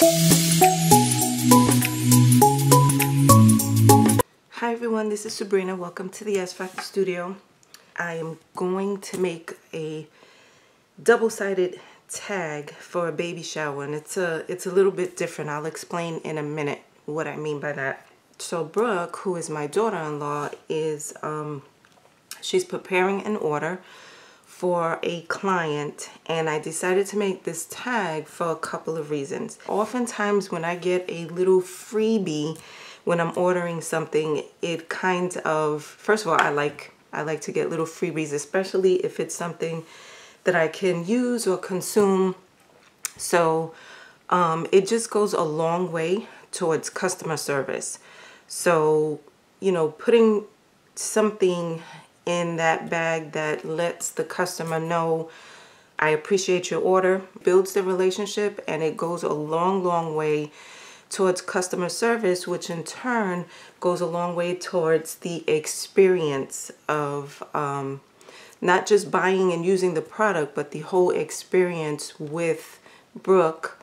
Hi everyone, this is Sabrina. Welcome to the S Factor Studio. I am going to make a double-sided tag for a baby shower, and it's a little bit different. I'll explain in a minute what I mean by that. So Brooke, who is my daughter-in-law, is she's preparing an order for a client, and I decided to make this tag for a couple of reasons. Oftentimes when I get a little freebie when I'm ordering something, it kind of, first of all, I like to get little freebies, especially if it's something that I can use or consume. So it just goes a long way towards customer service. So, you know, putting something in that bag that lets the customer know I appreciate your order builds the relationship, and it goes a long way towards customer service, which in turn goes a long way towards the experience of not just buying and using the product, but the whole experience with Brooke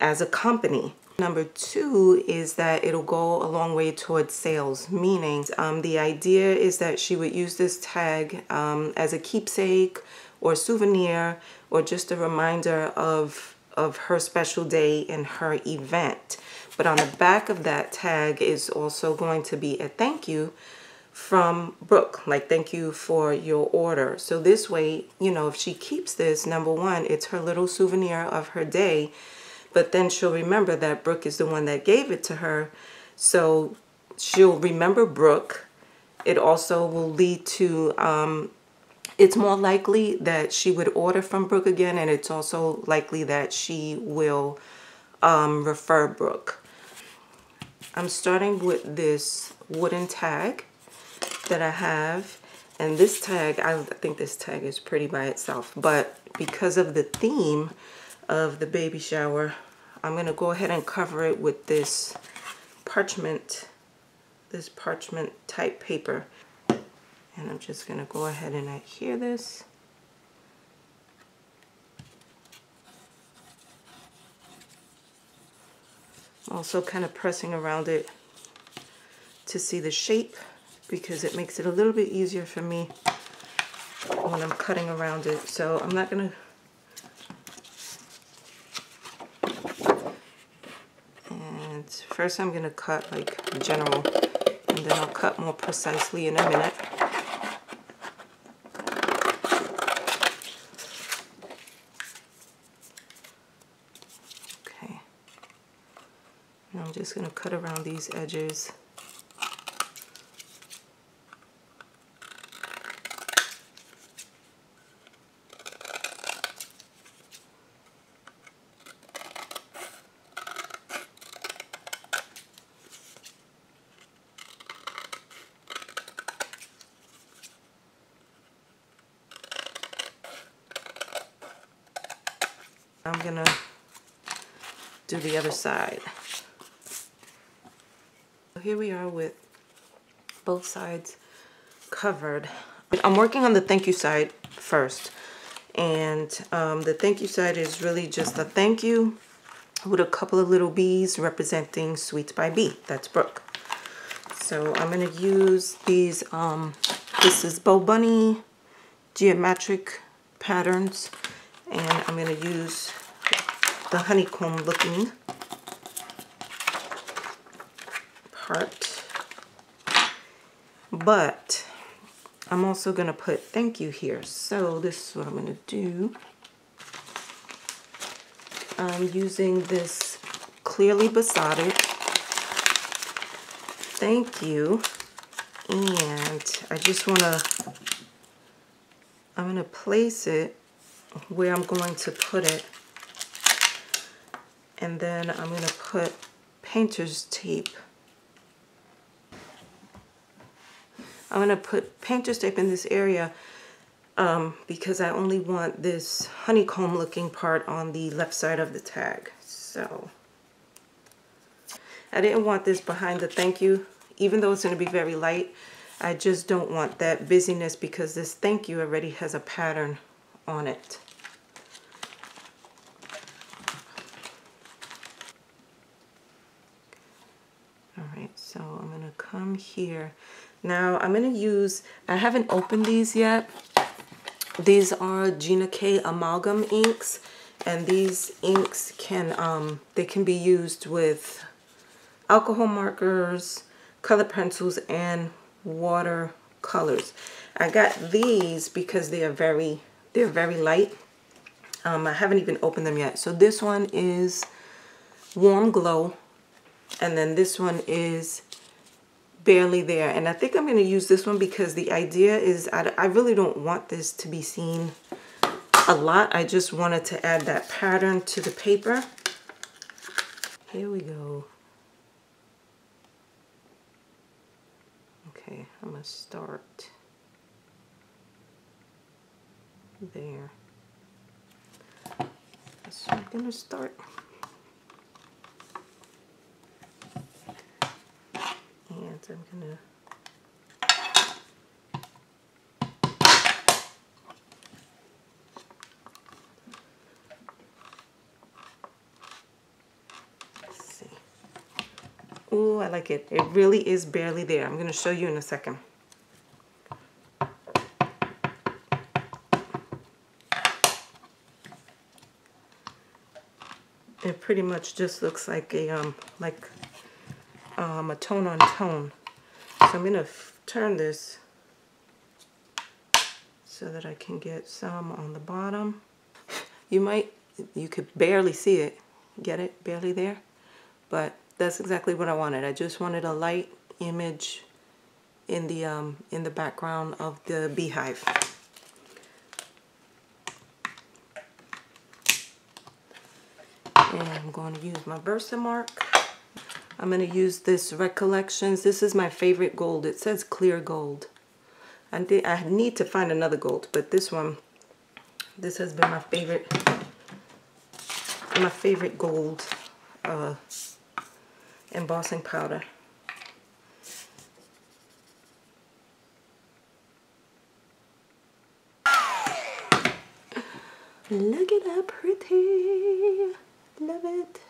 as a company. Number two is that it'll go a long way towards sales, meaning the idea is that she would use this tag as a keepsake or souvenir, or just a reminder of her special day and her event. But on the back of that tag is also going to be a thank you from Brooke, like thank you for your order. So this way, you know, if she keeps this, number one, it's her little souvenir of her day, but then she'll remember that Brooke is the one that gave it to her. So she'll remember Brooke. It also will lead to, it's more likely that she would order from Brooke again, and it's also likely that she will refer Brooke. I'm starting with this wooden tag that I have, and this tag, I think this tag is pretty by itself, but because of the theme of the baby shower, I'm going to go ahead and cover it with this parchment type paper. And I'm just going to go ahead and adhere this. Also kind of pressing around it to see the shape, because it makes it a little bit easier for me when I'm cutting around it. So I'm not going to, and first I'm going to cut like general, and then I'll cut more precisely in a minute. Okay, and I'm just going to cut around these edges. I'm gonna do the other side. Here we are with both sides covered. I'm working on the thank you side first, and the thank you side is really just a thank you with a couple of little bees representing Sweets by Bee. That's Brooke. So I'm gonna use these, this is Bo Bunny geometric patterns, and I'm going to use the honeycomb looking part, but I'm also going to put thank you here. So this is what I'm going to do. I'm using this clearly besotted thank you, and I just want to, I'm going to place it where I'm going to put it, and then I'm going to put painter's tape. I'm going to put painter's tape in this area because I only want this honeycomb looking part on the left side of the tag. So I didn't want this behind the thank you, even though it's going to be very light. I just don't want that busyness because this thank you already has a pattern on it. So I'm gonna come here. Now I'm gonna use, I haven't opened these yet. These are Gina K amalgam inks, and these inks can, they can be used with alcohol markers, color pencils, and watercolors. I got these because they're very light. I haven't even opened them yet. So this one is Warm Glow, and then this one is Barely There. And I think I'm going to use this one because the idea is I really don't want this to be seen a lot. I just wanted to add that pattern to the paper. Here we go. Okay, I'm going to start there. So I'm going to start. And I'm going to see. Oh, I like it. It really is barely there. I'm going to show you in a second. It pretty much just looks like a tone on tone. So I'm going to turn this so that I can get some on the bottom. You could barely see it. Get it? Barely there. But that's exactly what I wanted. I just wanted a light image in the background of the beehive. And I'm going to use my Versamark. I'm going to use this Recollections. This is my favorite gold. It says clear gold. I need to find another gold, but this has been my favorite gold embossing powder. Look at how pretty. Love it.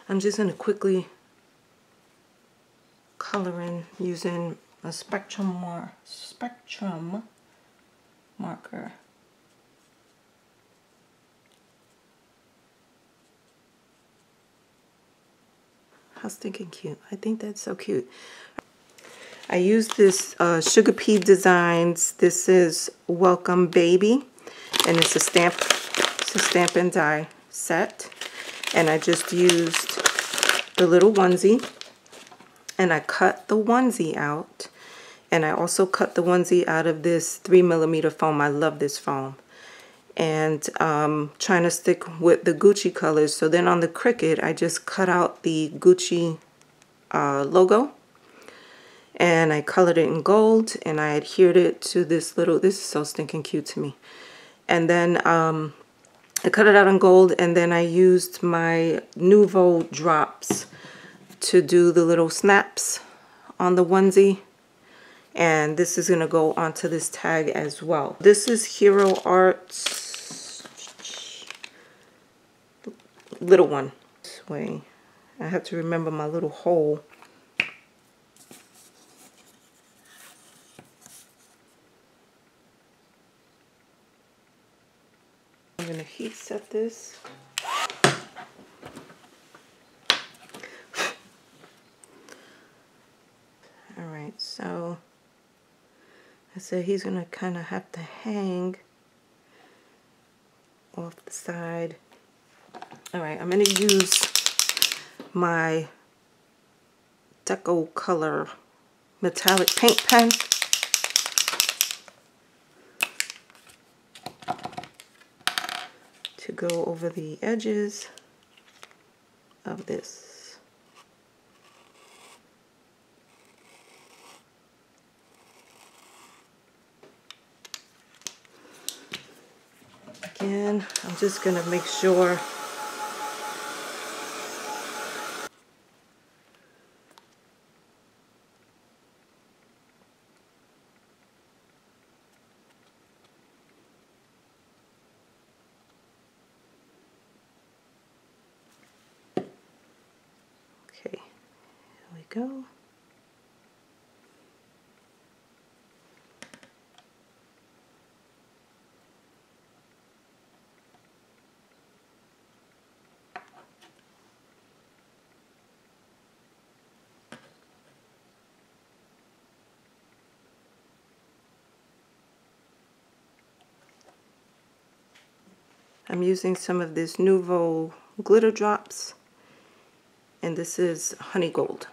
I'm just going to quickly color in using a spectrum marker. How stinking cute. I think that's so cute. I used this Sugar Pea Designs. This is Welcome Baby, and it's a stamp and die set. And I just used the little onesie, and I cut the onesie out, and I also cut the onesie out of this 3mm foam. I love this foam. And trying to stick with the Gucci colors. So then on the Cricut, I just cut out the Gucci logo, and I colored it in gold, and I adhered it to this is so stinking cute to me. And then I cut it out in gold, and then I used my Nuvo drops to do the little snaps on the onesie. And this is going to go onto this tag as well. This is Hero Arts little one. This way. I have to remember my little hole. I'm going to heat set this. Alright, so I said he's going to kind of have to hang off the side. Alright, I'm going to use my Deco Color metallic paint pen. To go over the edges of this. Again, I'm just going to make sure go. I'm using some of this Nuvo glitter drops, and this is Honey Gold.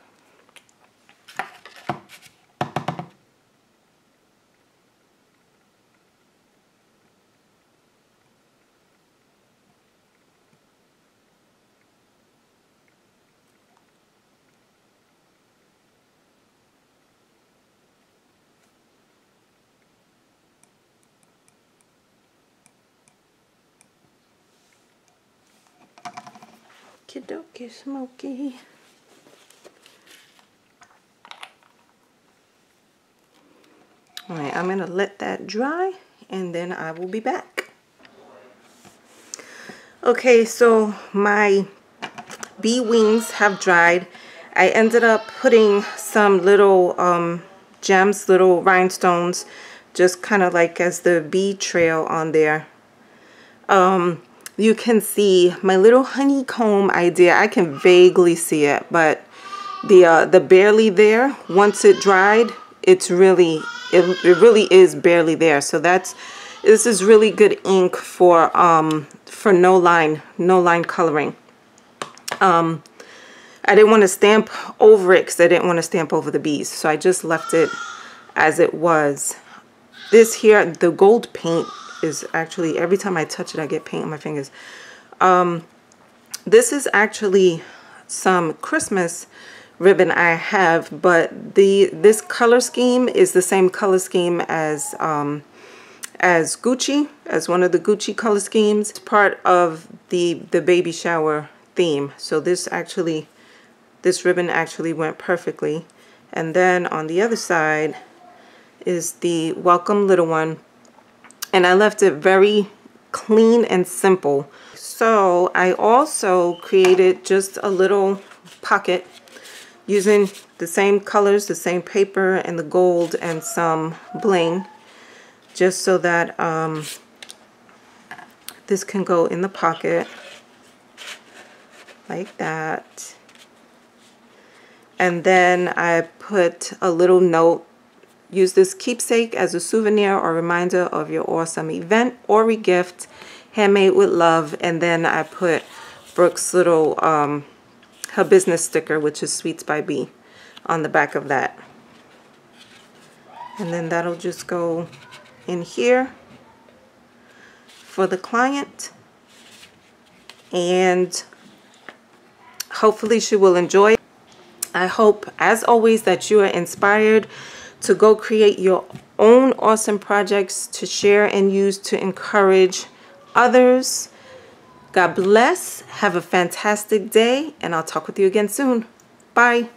Okie smoky. Alright, I'm going to let that dry and then I will be back. Okay, so my bee wings have dried. I ended up putting some little gems, little rhinestones, just kind of like as the bee trail on there. You can see my little honeycomb idea. I can vaguely see it, but the barely there, once it dried, it really is barely there. So this is really good ink for no line coloring. I didn't want to stamp over it because I didn't want to stamp over the bees, so I just left it as it was. This here, the gold paint, is actually, every time I touch it I get paint on my fingers. This is actually some Christmas ribbon I have, but this color scheme is the same color scheme as Gucci, as one of the Gucci color schemes. It's part of the baby shower theme, so this ribbon actually went perfectly. And then on the other side is the Welcome Little One, and I left it very clean and simple. So I also created just a little pocket using the same colors, the same paper, and the gold and some bling, just so that this can go in the pocket like that. And then I put a little note. Use this keepsake as a souvenir or reminder of your awesome event or regift, handmade with love. And then I put Brooke's little her business sticker, which is Sweets by Bee, on the back of that. And then that'll just go in here for the client, and hopefully she will enjoy it. I hope, as always, that you are inspired to go create your own awesome projects to share and use to encourage others. God bless. Have a fantastic day, and I'll talk with you again soon. Bye.